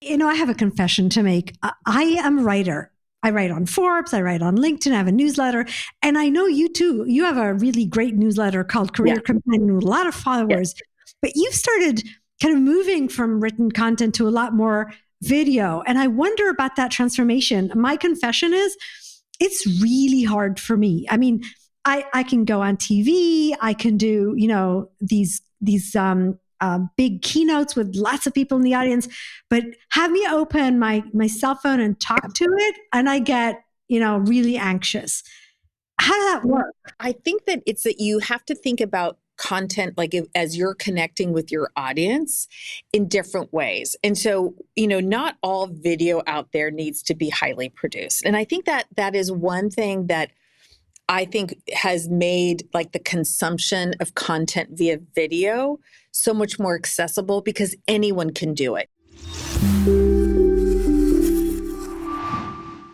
I have a confession to make. I am a writer. I write on Forbes, I write on LinkedIn, I have a newsletter. And I know you too. You have a really great newsletter called Yeah. Career Companion with a lot of Yeah. followers. But you've started kind of moving from written content to a lot more video. And I wonder about that transformation. My confession is it's really hard for me. I mean, I can go on TV, I can do, these big keynotes with lots of people in the audience, but have me open my cell phone and talk to it, and I get really anxious. How does that work? I think that it's that you have to think about content as you're connecting with your audience in different ways. And so, not all video out there needs to be highly produced. And I think that that is one thing that I think has made the consumption of content via video so much more accessible because anyone can do it.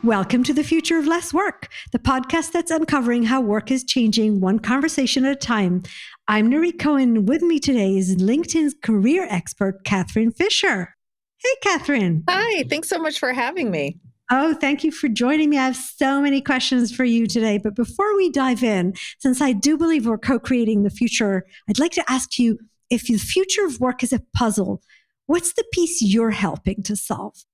Welcome to the Future of Less Work, the podcast that's uncovering how work is changing one conversation at a time. I'm Nirit Cohen. With me today is LinkedIn's career expert, Catherine Fisher. Hey, Catherine. Hi, thanks so much for having me. Oh, thank you for joining me. I have so many questions for you today. But before we dive in, since I do believe we're co-creating the future, I'd like to ask you, if the future of work is a puzzle, what's the piece you're helping to solve?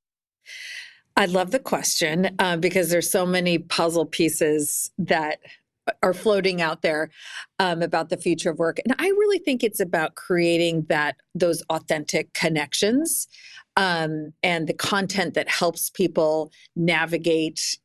I love the question because there's so many puzzle pieces that are floating out there about the future of work. And I really think it's about creating those authentic connections and the content that helps people navigate,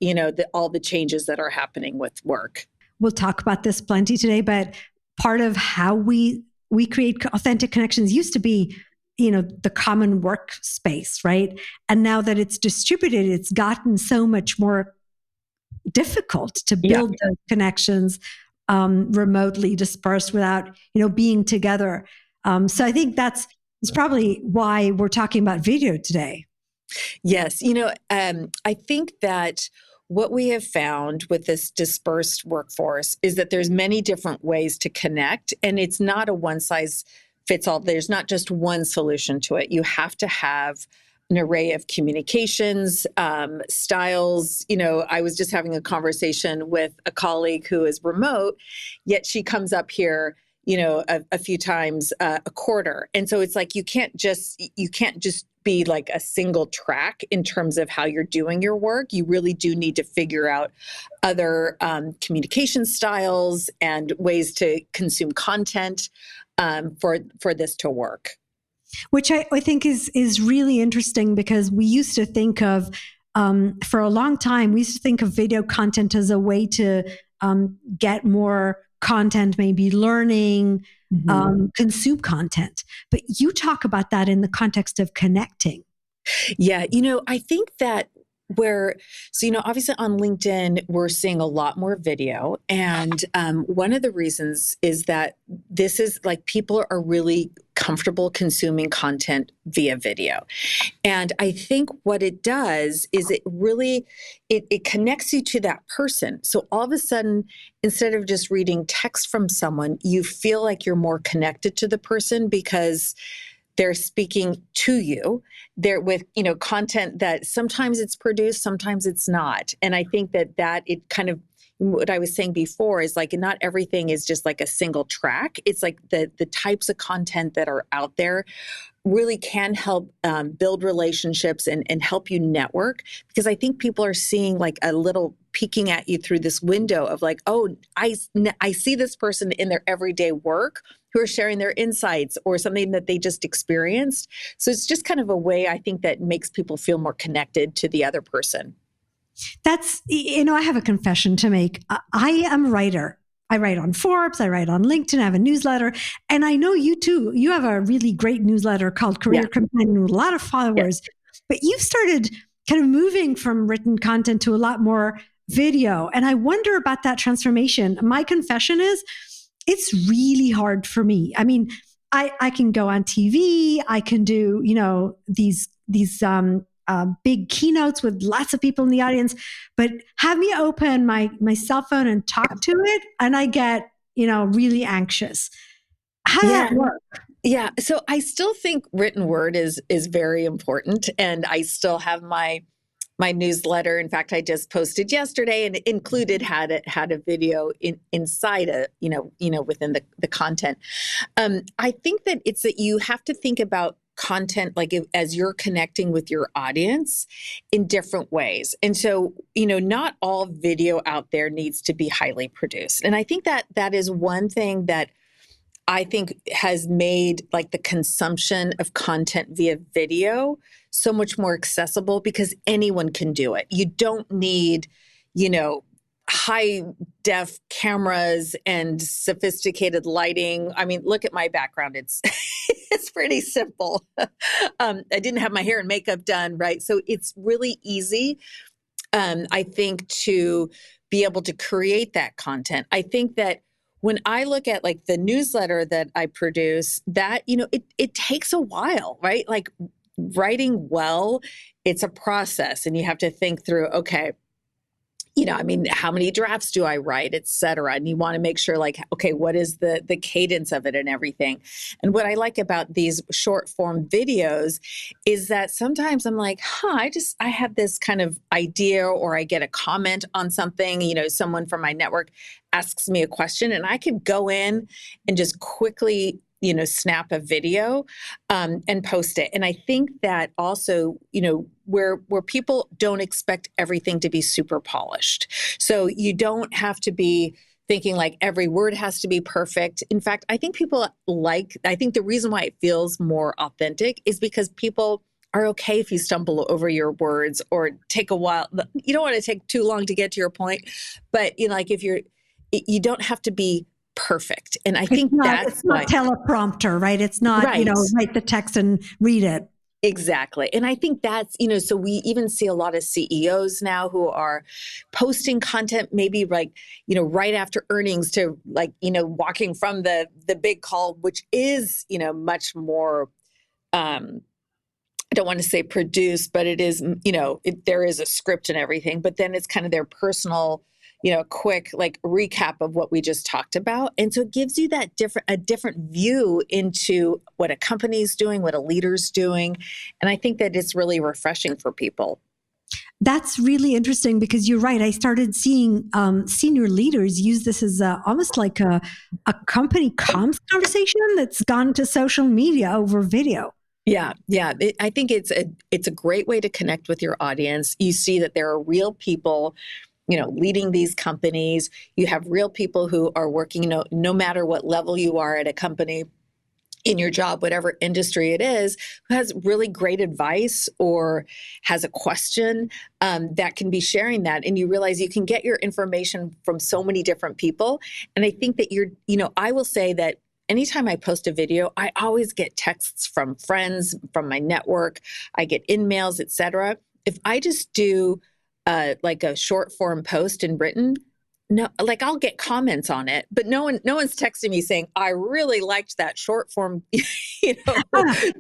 all the changes that are happening with work. We'll talk about this plenty today, but part of how we create authentic connections used to be the common workspace, right? And now that it's distributed, it's gotten so much more difficult to build those connections remotely dispersed without, being together. So I think that's probably why we're talking about video today. Yes. I think that what we have found with this dispersed workforce is that there's many different ways to connect, and it's not a one size fits all. There's not just one solution to it. You have to have an array of communications, styles. I was just having a conversation with a colleague who is remote, yet she comes up here, a few times a quarter. And so it's like, you can't just be like a single track in terms of how you're doing your work. You really do need to figure out other communication styles and ways to consume content for this to work. Which I think is really interesting, because we used to think of, for a long time, we used to think of video content as a way to get more content, maybe learning, consume content. But you talk about that in the context of connecting. Yeah, I think that obviously on LinkedIn, we're seeing a lot more video. And one of the reasons is that this is people are really comfortable consuming content via video. And I think what it does is it connects you to that person. So all of a sudden, instead of just reading text from someone, you feel like you're more connected to the person because they're speaking to you. They're with, content that sometimes it's produced, sometimes it's not. And I think that it kind of, what I was saying before is not everything is just a single track. It's the types of content that are out there really can help build relationships and help you network, because I think people are seeing a little peeking at you through this window of oh, I see this person in their everyday work who are sharing their insights or something that they just experienced. So it's just kind of a way, I think, that makes people feel more connected to the other person. That's, I have a confession to make. I am a writer. I write on Forbes, I write on LinkedIn, I have a newsletter. And I know you too. You have a really great newsletter called Career Companion with a lot of followers. But you've started kind of moving from written content to a lot more video. And I wonder about that transformation. My confession is it's really hard for me. I mean, I can go on TV, I can do, these big keynotes with lots of people in the audience, but have me open my cell phone and talk to it, and I get, really anxious. How How does that work? Yeah. So I still think written word is very important. And I still have my newsletter. In fact, I just posted yesterday and included had a video inside within the content. I think that it's that you have to think about content like as you're connecting with your audience in different ways. And so, not all video out there needs to be highly produced. And I think that is one thing that I think has made like the consumption of content via video so much more accessible because anyone can do it. You don't need, high def cameras and sophisticated lighting. I mean, look at my background. It's it's pretty simple. I didn't have my hair and makeup done, right? So it's really easy, I think, to be able to create that content. I think that when I look at like the newsletter that I produce, that, it takes a while, right? Like writing well, it's a process and you have to think through, okay, how many drafts do I write, et cetera? And you want to make sure like, okay, what is the cadence of it and everything? And what I like about these short form videos is that sometimes I'm like, I have this kind of idea, or I get a comment on something, someone from my network asks me a question and I could go in and just quickly snap a video and post it. And I think that also, where people don't expect everything to be super polished. So you don't have to be thinking like every word has to be perfect. In fact, I think I think the reason why it feels more authentic is because people are okay if you stumble over your words or take a while. You don't want to take too long to get to your point, but like you don't have to be perfect. And I think it's not teleprompter, right? It's not, right. Write the text and read it. Exactly. And I think that's, so we even see a lot of CEOs now who are posting content, maybe like, right after earnings to like, walking from the big call, which is, much more, I don't want to say produced, but it is, there is a script and everything, but then it's kind of their personal, quick like recap of what we just talked about. And so it gives you that a different view into what a company's doing, what a leader's doing. And I think that it's really refreshing for people. That's really interesting because you're right. I started seeing senior leaders use this as almost like a company comms conversation that's gone to social media over video. Yeah. I think it's a great way to connect with your audience. You see that there are real people leading these companies. You have real people who are working, no matter what level you are at a company, in your job, whatever industry it is, who has really great advice or has a question that can be sharing that. And you realize you can get your information from so many different people. And I think that I will say that anytime I post a video, I always get texts from friends, from my network. I get emails, et cetera. If I just do like a short form post in written, no, like I'll get comments on it, but no one's texting me saying, I really liked that short form,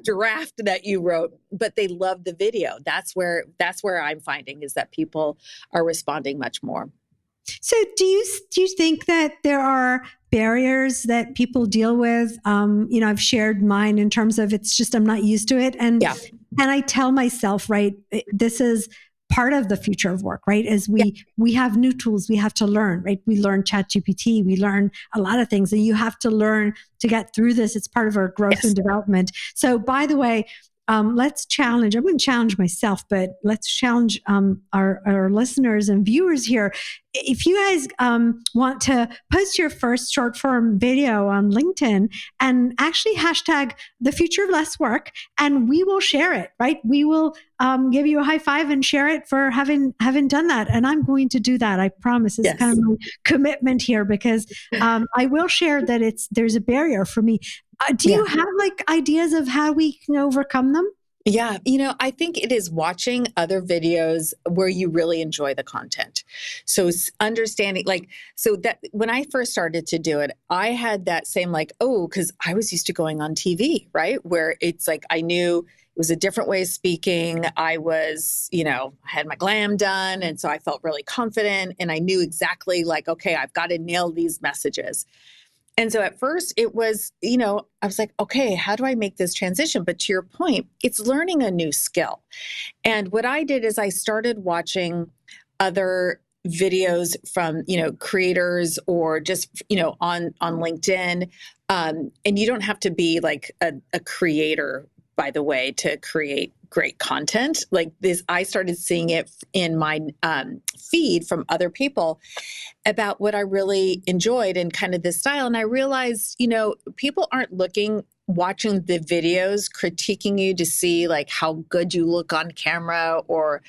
draft that you wrote, but they love the video. That's where I'm finding is that people are responding much more. So do you think that there are barriers that people deal with? I've shared mine in terms of it's just, I'm not used to it. And I tell myself, right, this is part of the future of work, right? As we have new tools we have to learn, right? We learn ChatGPT, we learn a lot of things, and you have to learn to get through this. It's part of our growth and development. So by the way, let's challenge, I wouldn't challenge myself, but let's challenge our listeners and viewers here. If you guys want to post your first short form video on LinkedIn and actually hashtag the future of less work, and we will share it, right? We will give you a high five and share it for having done that. And I'm going to do that. I promise. It's kind of my commitment here because I will share that there's a barrier for me. Do you have like ideas of how we can overcome them? Yeah. I think it is watching other videos where you really enjoy the content. So understanding so that when I first started to do it, I had that same because I was used to going on TV, right? Where it's like, I knew it was a different way of speaking. I was, I had my glam done. And so I felt really confident and I knew exactly okay, I've got to nail these messages. And so at first it was, I was like, okay, how do I make this transition? But to your point, it's learning a new skill. And what I did is I started watching other videos from, creators or just, on LinkedIn. And you don't have to be like a creator, by the way, to create great content like this. I started seeing it in my feed from other people about what I really enjoyed and kind of this style. And I realized, people aren't watching the videos, critiquing you to see like how good you look on camera or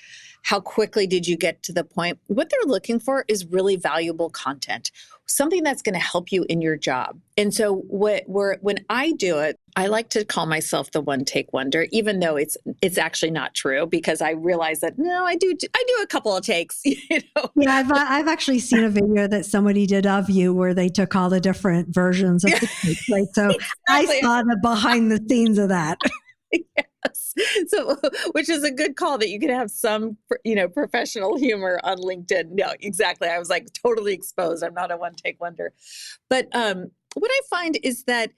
how quickly did you get to the point. What they're looking for is really valuable content, something that's going to help you in your job. And so when I do it, I like to call myself the one take wonder, even though it's actually not true, because I realize that no, I do a couple of takes. Yeah, I've actually seen a video that somebody did of you where they took all the different versions of the takes, right? So exactly. I saw the behind the scenes of that. Yes. So, which is a good call that you can have some, professional humor on LinkedIn. No, exactly. I was like totally exposed. I'm not a one take wonder. But what I find is that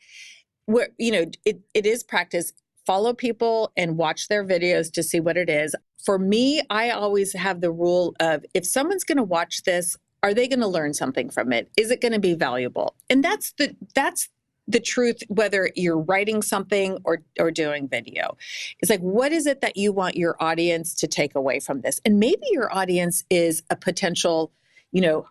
it is practice. Follow people and watch their videos to see what it is. For me, I always have the rule of if someone's going to watch this, are they going to learn something from it? Is it going to be valuable? And that's the truth, whether you're writing something or doing video. It's like, what is it that you want your audience to take away from this? And maybe your audience is a potential,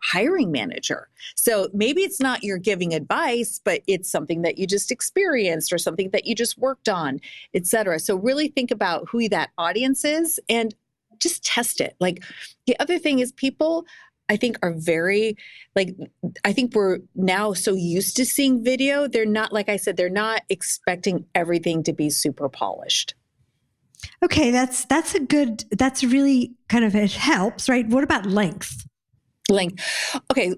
hiring manager. So maybe it's not you're giving advice, but it's something that you just experienced or something that you just worked on, et cetera. So really think about who that audience is and just test it. Like the other thing is people, I think are I think we're now so used to seeing video. They're not, like I said, they're not expecting everything to be super polished. Okay. That's really kind of, it helps, right? What about length? Okay.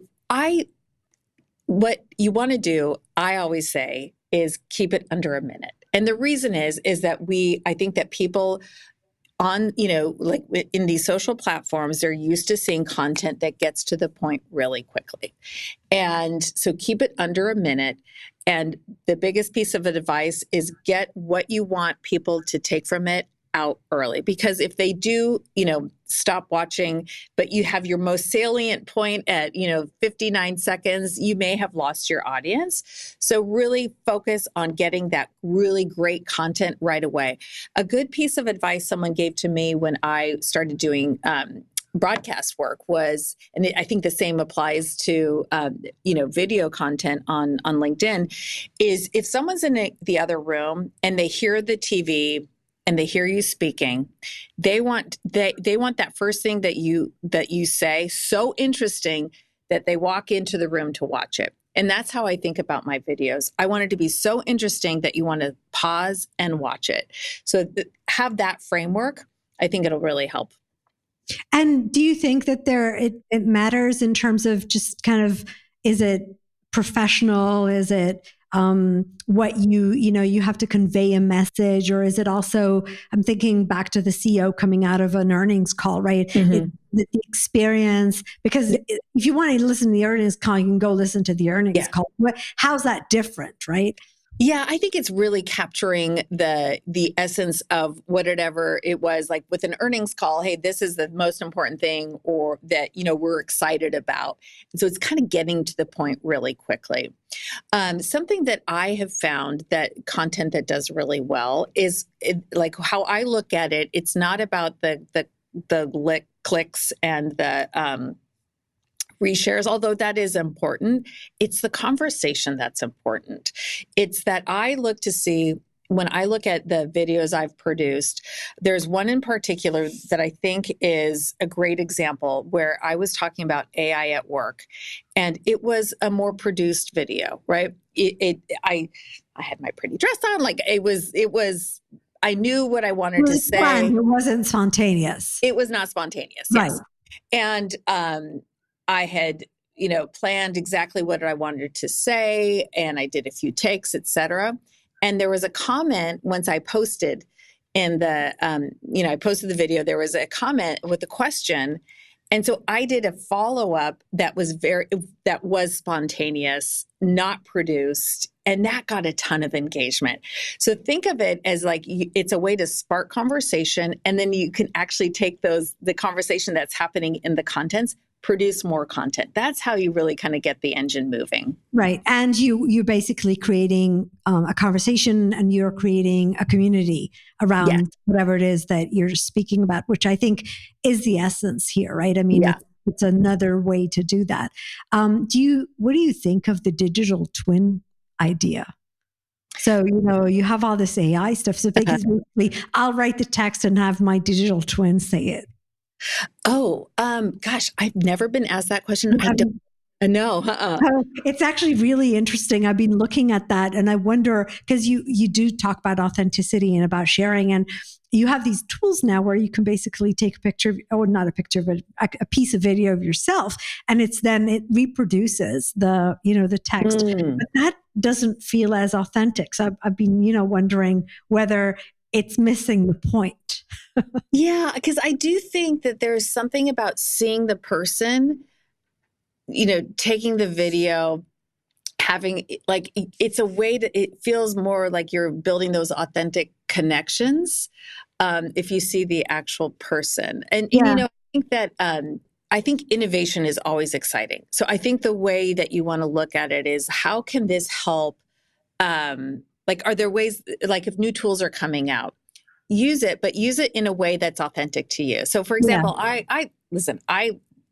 What you want to do, I always say, is keep it under a minute. And the reason is that I think that people on, like in these social platforms, they're used to seeing content that gets to the point really quickly. And so keep it under a minute. And the biggest piece of advice is get what you want people to take from it out early. Because if they do, stop watching, but you have your most salient point at, 59 seconds, you may have lost your audience. So really focus on getting that really great content right away. A good piece of advice someone gave to me when I started doing broadcast work was, and I think the same applies to, video content on LinkedIn, is if someone's in the other room and they hear the TV and they hear you speaking, they want that first thing that you say so interesting that they walk into the room to watch it. And that's how I think about my videos. I want it to be so interesting that you want to pause and watch it. So have that framework. I think it'll really help. And do you think that it matters in terms of just kind of, is it professional? Is it what you have to convey a message, or is it also, I'm thinking back to the CEO coming out of an earnings call, right? Mm-hmm. The experience, because if you want to listen to the earnings call, you can go listen to the earnings call. How's that different, right? Yeah, I think it's really capturing the essence of whatever it was, like with an earnings call. Hey, this is the most important thing, or that we're excited about. And so it's kind of getting to the point really quickly. Something that I have found that content that does really well is like how I look at it. It's not about the clicks and the reshares, although that is important. It's the conversation that's important. It's that I look to see, when I look at the videos I've produced, there's one in particular that I think is a great example where I was talking about AI at work, and it was a more produced video, right? I had my pretty dress on, like it was, I knew what I wanted to say. Planned. It wasn't spontaneous. It was not spontaneous. Right. Yes. And, I had, planned exactly what I wanted to say, and I did a few takes, et cetera. And there was a comment once I posted in the, I posted the video, there was a comment with a question, And so I did a follow-up that was spontaneous, not produced, and that got a ton of engagement. So think of it as like it's a way to spark conversation, and then you can actually take the conversation that's happening in the contents, produce more content. That's how you really kind of get the engine moving. Right. And you're basically creating a conversation, and you're creating a community around whatever it is that you're speaking about, which I think is the essence here, right? I mean, it's another way to do that. What do you think of the digital twin idea? So, you have all this AI stuff. So basically, I'll write the text and have my digital twin say it. Oh, gosh, I've never been asked that question. I don't know. It's actually really interesting. I've been looking at that, and I wonder, because you do talk about authenticity and about sharing, and you have these tools now where you can basically take a picture, or not a picture, but a piece of video of yourself, and it reproduces the text. But that doesn't feel as authentic. So I've been wondering whether it's missing the point. Yeah, because I do think that there's something about seeing the person, taking the video, having like, it's a way that it feels more like you're building those authentic connections if you see the actual person. And I think that I think innovation is always exciting. So I think the way that you want to look at it is, how can this help? Like, are there ways, like if new tools are coming out, use it, but use it in a way that's authentic to you. So for example, I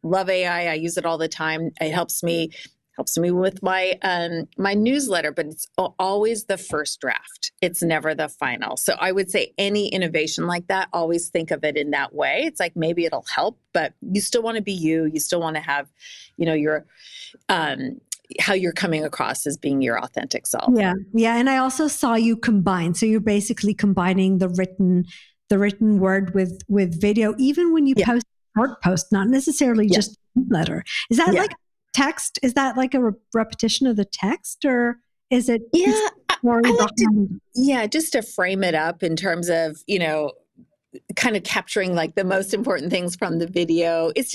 love AI. I use it all the time. It helps me with my my newsletter, but it's always the first draft. It's never the final. So I would say any innovation like that, always think of it in that way. It's like, maybe it'll help, but you still want to be you. You still want to have, your how you're coming across as being your authentic self. Yeah. Yeah. And I also saw you combine. So you're basically combining the written word with video, even when you post short post, not necessarily just a letter. Is that like text? Is that like a repetition of the text, or is it? Just to frame it up in terms of, kind of capturing like the most important things from the video. It's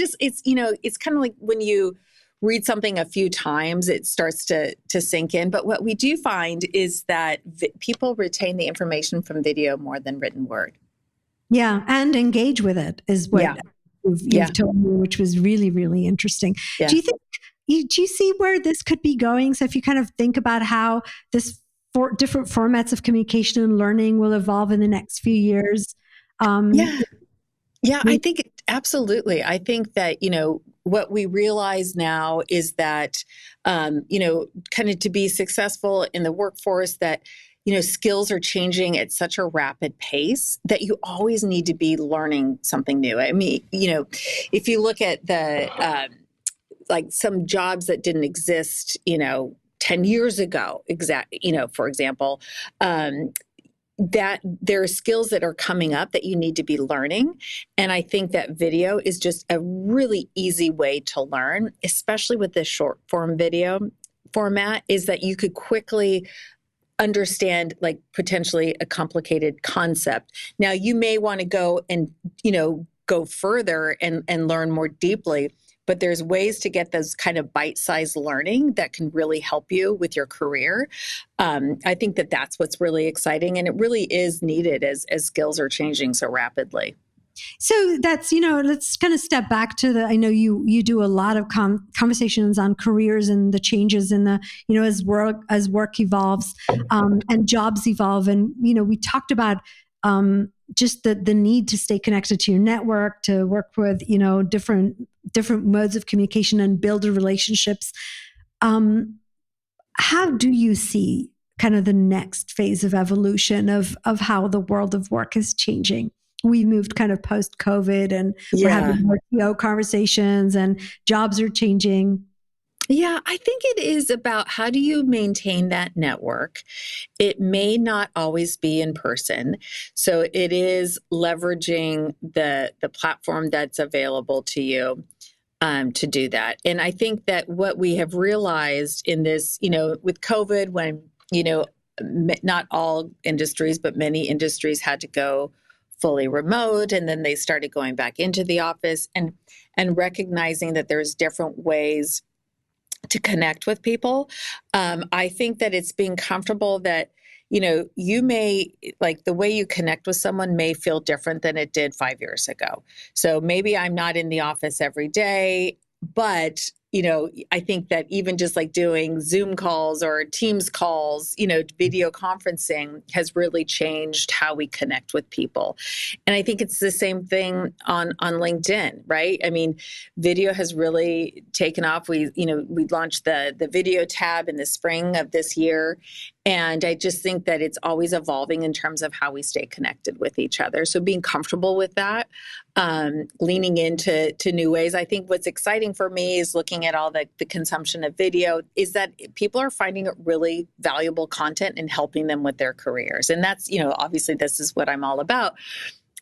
kind of like when you read something a few times, it starts to sink in. But what we do find is that people retain the information from video more than written word. Yeah, and engage with it is what you've told me, which was really, really interesting. Yeah. Do you see where this could be going? So if you kind of think about how this different formats of communication and learning will evolve in the next few years. I think absolutely. I think that, what we realize now is that, kind of to be successful in the workforce, that, skills are changing at such a rapid pace that you always need to be learning something new. I mean, if you look at the, like some jobs that didn't exist, 10 years ago, for example, that there are skills that are coming up that you need to be learning. And I think that video is just a really easy way to learn, especially with this short form video format, is that you could quickly understand like potentially a complicated concept. Now you may want to go and, go further and learn more deeply, but there's ways to get those kind of bite-sized learning that can really help you with your career. I think that that's what's really exciting, and it really is needed as skills are changing so rapidly. So that's, let's kind of step back to I know you do a lot of conversations on careers and the changes in the, as work evolves and jobs evolve. And, we talked about just the need to stay connected to your network, to work with, different modes of communication and build relationships. How do you see kind of the next phase of evolution of how the world of work is changing? We moved kind of post-COVID, and we're having more TO conversations, and jobs are changing. Yeah, I think it is about how do you maintain that network. It may not always be in person. So it is leveraging the platform that's available to you to do that. And I think that what we have realized in this, with COVID, when, not all industries, but many industries had to go fully remote, and then they started going back into the office, and recognizing that there's different ways to connect with people. I think that it's being comfortable that, you may, like, the way you connect with someone may feel different than it did 5 years ago. So maybe I'm not in the office every day, but I think that even just like doing Zoom calls or Teams calls, video conferencing has really changed how we connect with people. And I think it's the same thing on LinkedIn, right? I mean, video has really taken off. We launched the video tab in the spring of this year. And I just think that it's always evolving in terms of how we stay connected with each other. So being comfortable with that, leaning into new ways. I think what's exciting for me is looking at all the consumption of video, is that people are finding it really valuable content and helping them with their careers. And that's, obviously this is what I'm all about.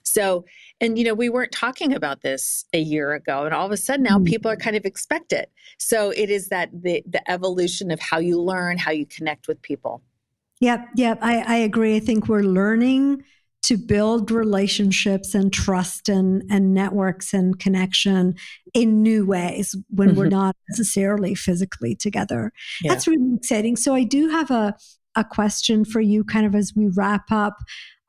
So, and we weren't talking about this a year ago, and all of a sudden now people are kind of expect it. So it is that the evolution of how you learn, how you connect with people. Yep. I agree. I think we're learning to build relationships and trust and networks and connection in new ways when we're not necessarily physically together. Yeah. That's really exciting. So I do have a question for you kind of as we wrap up.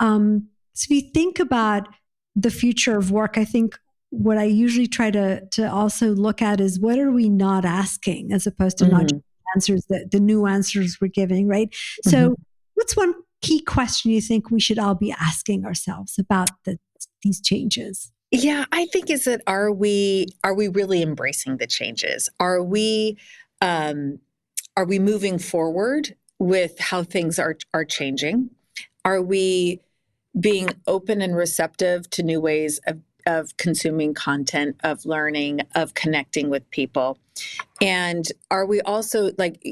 So if you think about the future of work, I think what I usually try to also look at is what are we not asking, as opposed to not just answers, the new answers we're giving, right? So what's one key question you think we should all be asking ourselves about these changes? Yeah, I think is that are we really embracing the changes? Are we moving forward with how things are changing? Are we being open and receptive to new ways of consuming content, of learning, of connecting with people? And are we also, like,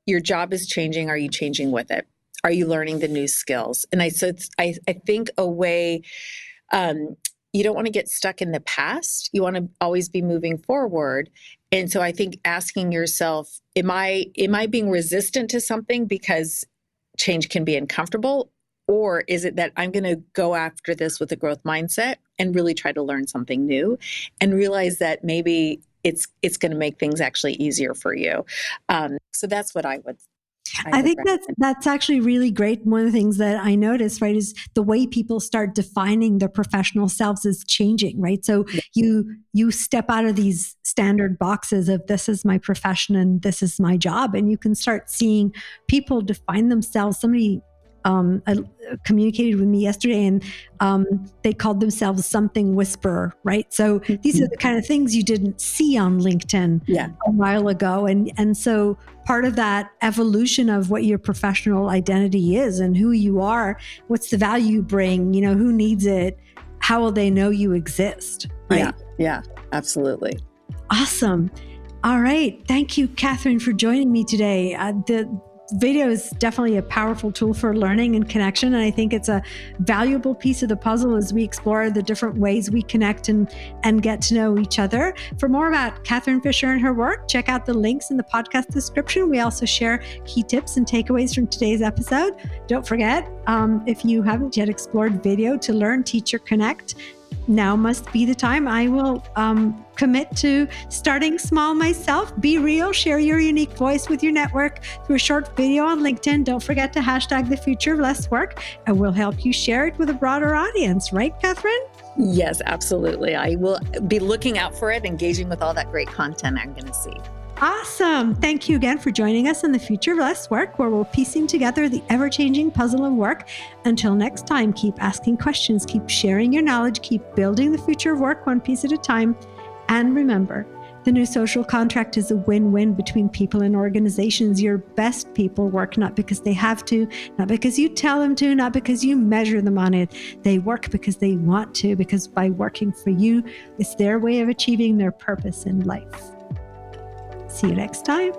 your job is changing. Are you changing with it? Are you learning the new skills? And I think a way, you don't want to get stuck in the past. You want to always be moving forward. And so I think asking yourself, am I being resistant to something because change can be uncomfortable? Or is it that I'm going to go after this with a growth mindset and really try to learn something new and realize that maybe it's going to make things actually easier for you? So that's what I would. I think that's actually really great. One of the things that I noticed, right, is the way people start defining their professional selves is changing, right? So you step out of these standard boxes of this is my profession and this is my job, and you can start seeing people define themselves. Somebody communicated with me yesterday, and they called themselves something whisperer, right? So these are the kind of things you didn't see on LinkedIn a while ago. And so part of that evolution of what your professional identity is and who you are, what's the value you bring, who needs it, how will they know you exist, right? Yeah, absolutely. Awesome. All right. Thank you, Catherine, for joining me today. The video is definitely a powerful tool for learning and connection. And I think it's a valuable piece of the puzzle as we explore the different ways we connect and get to know each other. For more about Catherine Fisher and her work, check out the links in the podcast description. We also share key tips and takeaways from today's episode. Don't forget, if you haven't yet explored video to learn, teach, or connect, now must be the time. I will commit to starting small myself. Be real, share your unique voice with your network through a short video on LinkedIn. Don't forget to hashtag the future of less work, and we'll help you share it with a broader audience. Right, Catherine? Yes, absolutely. I will be looking out for it, engaging with all that great content I'm going to see. Awesome. Thank you again for joining us on The Future of Less Work, where we're piecing together the ever-changing puzzle of work. Until next time, keep asking questions, keep sharing your knowledge, keep building the future of work one piece at a time. And remember, the new social contract is a win-win between people and organizations. Your best people work not because they have to, not because you tell them to, not because you measure them on it. They work because they want to, because by working for you, it's their way of achieving their purpose in life. See you next time.